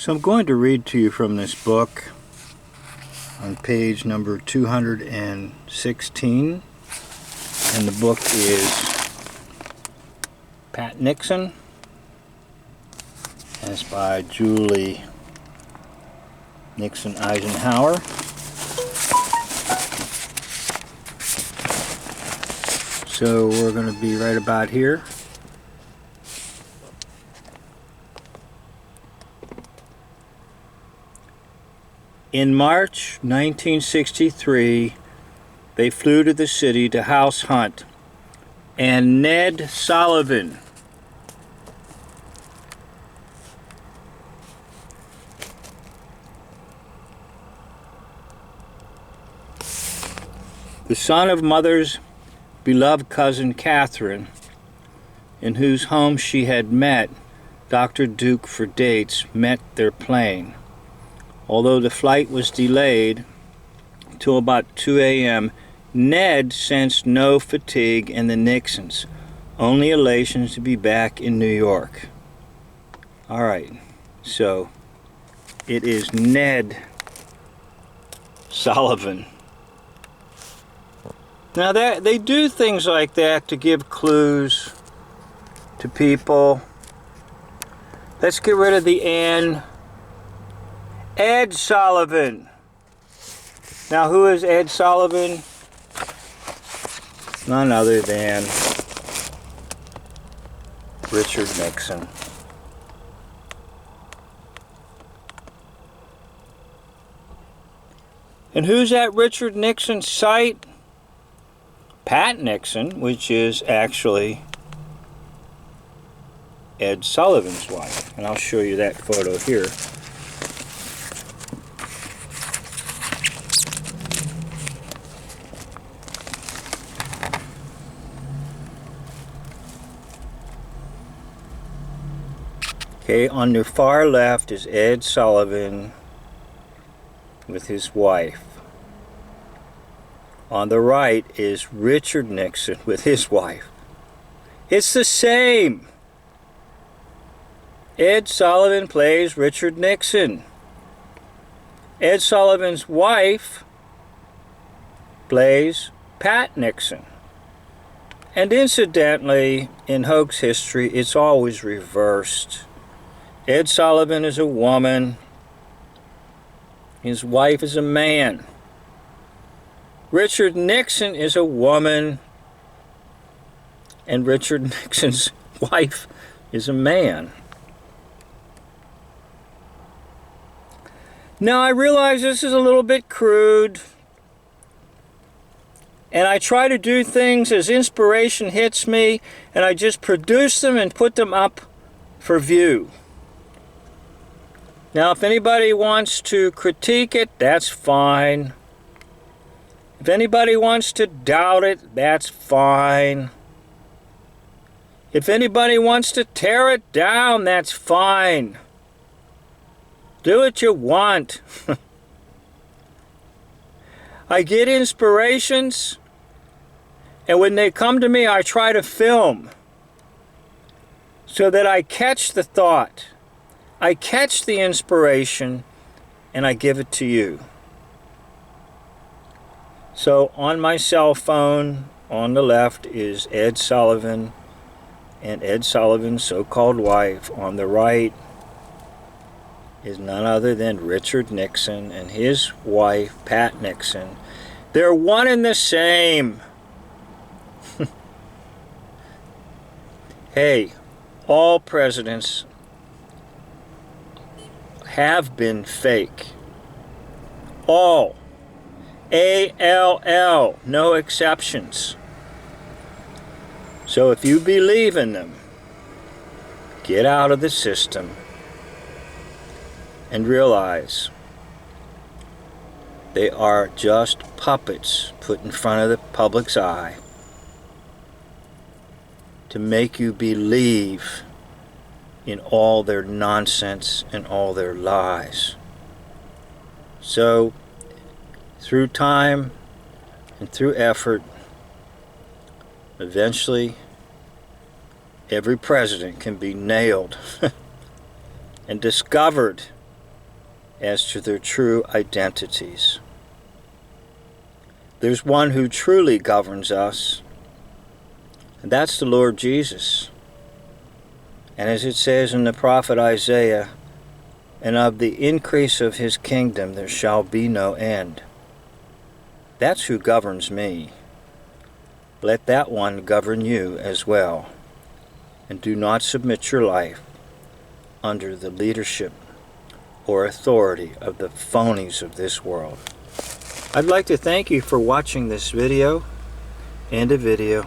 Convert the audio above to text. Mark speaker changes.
Speaker 1: So I'm going to read to you from this book on page number 216, and the book is Pat Nixon, and it's by Julie Nixon Eisenhower. So we're going to be right about here. In March 1963, they flew to the city to house hunt, and Ned Sullivan, the son of Mother's beloved cousin Catherine, in whose home she had met Dr. Duke for dates, met their plane. Although the flight was delayed till about 2 a.m., Ned sensed no fatigue in the Nixons, only elation to be back in New York. All right, so it is Ned Sullivan. Now they do things like that to give clues to people. Let's get rid of the N. Ed Sullivan. Now who is Ed Sullivan? None other than Richard Nixon. And who's at Richard Nixon's site? Pat Nixon, which is actually Ed Sullivan's wife. And I'll show you that photo here. Okay, on the far left is Ed Sullivan with his wife. On the right is Richard Nixon with his wife. It's the same. Ed Sullivan plays Richard Nixon. Ed Sullivan's wife plays Pat Nixon. And incidentally, in hoax history, it's always reversed. Ed Sullivan is a woman. His wife is a man. Richard Nixon is a woman, and Richard Nixon's wife is a man. Now I realize this is a little bit crude, and I try to do things as inspiration hits me, and I just produce them and put them up for view. Now if anybody wants to critique it, that's fine. If anybody wants to doubt it, that's fine. If anybody wants to tear it down, that's fine. Do what you want. I get inspirations, and when they come to me, I try to film so that I catch the thought, I catch the inspiration, and I give it to you. So on my cell phone, on the left is Ed Sullivan and Ed Sullivan's so-called wife. On the right is none other than Richard Nixon and his wife, Pat Nixon. They're one and the same. Hey, all presidents have been fake. All. A-L-L, no exceptions. So if you believe in them, get out of the system and realize they are just puppets put in front of the public's eye to make you believe in all their nonsense and all their lies. So through time and through effort, eventually every president can be nailed and discovered as to their true identities. There's one who truly governs us, and that's the Lord Jesus. And as it says in the prophet Isaiah, and of the increase of his kingdom there shall be no end. That's who governs me. Let that one govern you as well. And do not submit your life under the leadership or authority of the phonies of this world. I'd like to thank you for watching this video. End of video.